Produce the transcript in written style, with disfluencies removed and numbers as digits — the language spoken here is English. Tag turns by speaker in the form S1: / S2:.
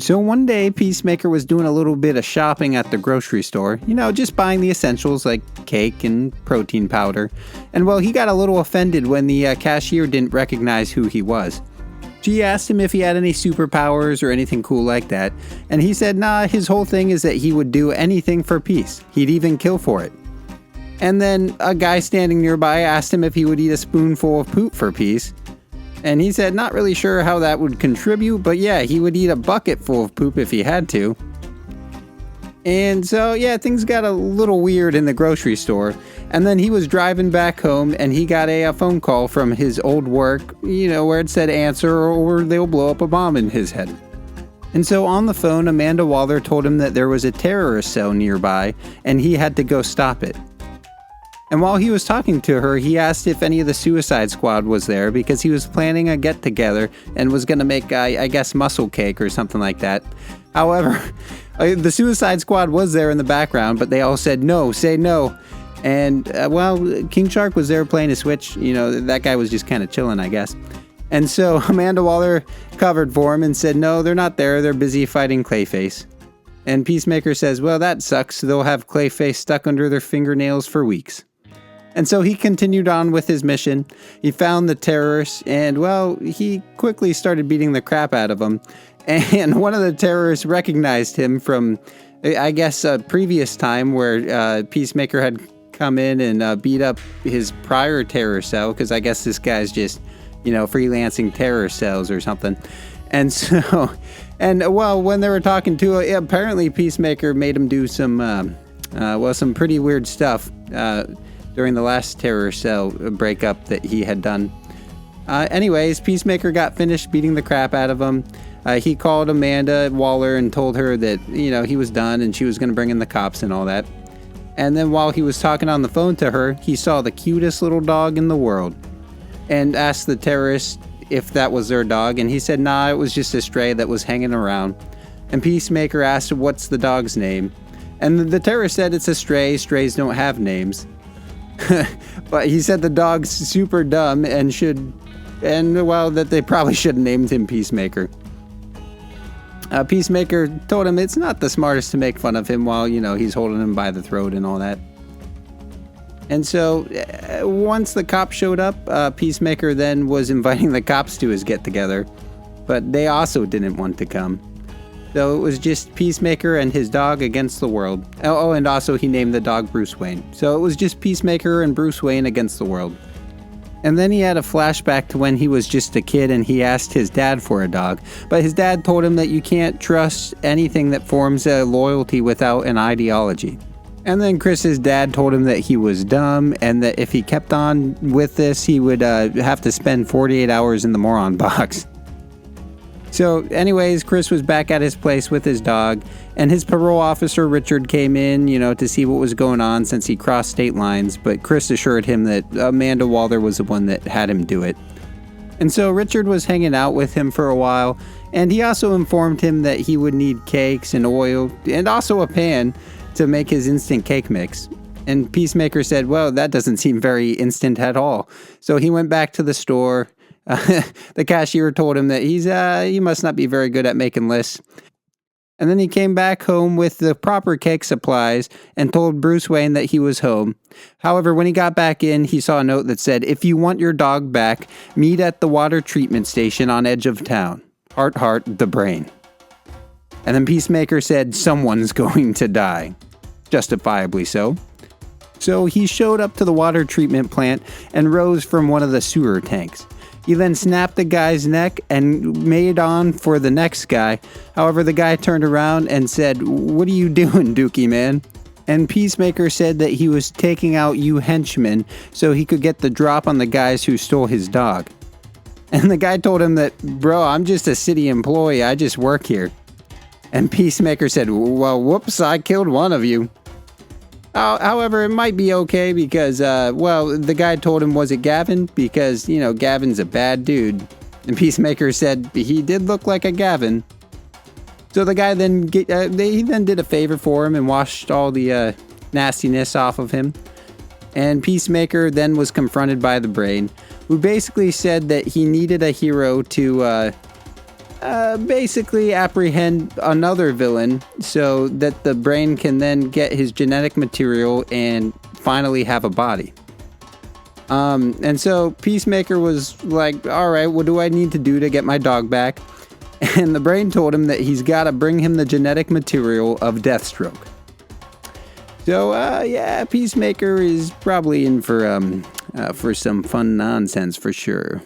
S1: So one day, Peacemaker was doing a little bit of shopping at the grocery store, just buying the essentials like cake and protein powder. And well, he got a little offended when the cashier didn't recognize who he was. She asked him if he had any superpowers or anything cool like that, and he said nah, his whole thing is that he would do anything for peace. He'd even kill for it. And then a guy standing nearby asked him if he would eat a spoonful of poop for peace. And he said not really sure how that would contribute, but yeah, he would eat a bucket full of poop if he had to. And so, yeah, things got a little weird in the grocery store. And then he was driving back home and he got a phone call from his old work, where it said answer or they'll blow up a bomb in his head. And so on the phone, Amanda Waller told him that there was a terrorist cell nearby and he had to go stop it. And while he was talking to her, he asked if any of the Suicide Squad was there because he was planning a get-together and was going to make, I guess, muscle cake or something like that. However, the Suicide Squad was there in the background, but they all said, no, say no. And, King Shark was there playing a Switch. That guy was just kind of chilling, I guess. And so Amanda Waller covered for him and said, no, they're not there. They're busy fighting Clayface. And Peacemaker says, well, that sucks. They'll have Clayface stuck under their fingernails for weeks. And so he continued on with his mission. He found the terrorists and, he quickly started beating the crap out of them. And one of the terrorists recognized him from, I guess, a previous time where Peacemaker had come in and beat up his prior terror cell, because I guess this guy's just, freelancing terror cells or something. And so, when they were talking to him, apparently Peacemaker made him do some pretty weird stuff during the last terror cell breakup that he had done. Anyways, Peacemaker got finished beating the crap out of him. He called Amanda Waller and told her that, he was done and she was going to bring in the cops and all that. And then while he was talking on the phone to her, he saw the cutest little dog in the world and asked the terrorist if that was their dog. And he said, nah, it was just a stray that was hanging around. And Peacemaker asked, what's the dog's name? And the terrorist said it's a stray. Strays don't have names. But he said the dog's super dumb and that they probably should have named him Peacemaker. Peacemaker told him it's not the smartest to make fun of him while, he's holding him by the throat and all that. And so once the cops showed up, Peacemaker then was inviting the cops to his get-together, but they also didn't want to come. So it was just Peacemaker and his dog against the world. Oh, and also he named the dog Bruce Wayne. So it was just Peacemaker and Bruce Wayne against the world. And then he had a flashback to when he was just a kid and he asked his dad for a dog. But his dad told him that you can't trust anything that forms a loyalty without an ideology. And then Chris's dad told him that he was dumb and that if he kept on with this, he would have to spend 48 hours in the moron box. So anyways, Chris was back at his place with his dog, and his parole officer Richard came in, to see what was going on since he crossed state lines, but Chris assured him that Amanda Waller was the one that had him do it. And so Richard was hanging out with him for a while, and he also informed him that he would need cakes and oil, and also a pan to make his instant cake mix. And Peacemaker said, well, that doesn't seem very instant at all. So he went back to the store. The cashier told him that he must not be very good at making lists. And then he came back home with the proper cake supplies and told Bruce Wayne that he was home. However, when he got back in, he saw a note that said, if you want your dog back, meet at the water treatment station on edge of town. Heart, the brain. And then Peacemaker said, someone's going to die. Justifiably so. So he showed up to the water treatment plant and rose from one of the sewer tanks. He then snapped the guy's neck and made on for the next guy. However, the guy turned around and said, what are you doing, Dookie man? And Peacemaker said that he was taking out you henchmen so he could get the drop on the guys who stole his dog. And the guy told him that, bro, I'm just a city employee. I just work here. And Peacemaker said, well, whoops, I killed one of you. However, it might be okay because, the guy told him, was it Gavin? Because, Gavin's a bad dude. And Peacemaker said he did look like a Gavin. So the guy then, he then did a favor for him and washed all the nastiness off of him. And Peacemaker then was confronted by the Brain, who basically said that he needed a hero to basically apprehend another villain so that the brain can then get his genetic material and finally have a body. And so Peacemaker was like, all right, what do I need to do to get my dog back? And the brain told him that he's got to bring him the genetic material of Deathstroke. So, yeah, Peacemaker is probably in for some fun nonsense for sure.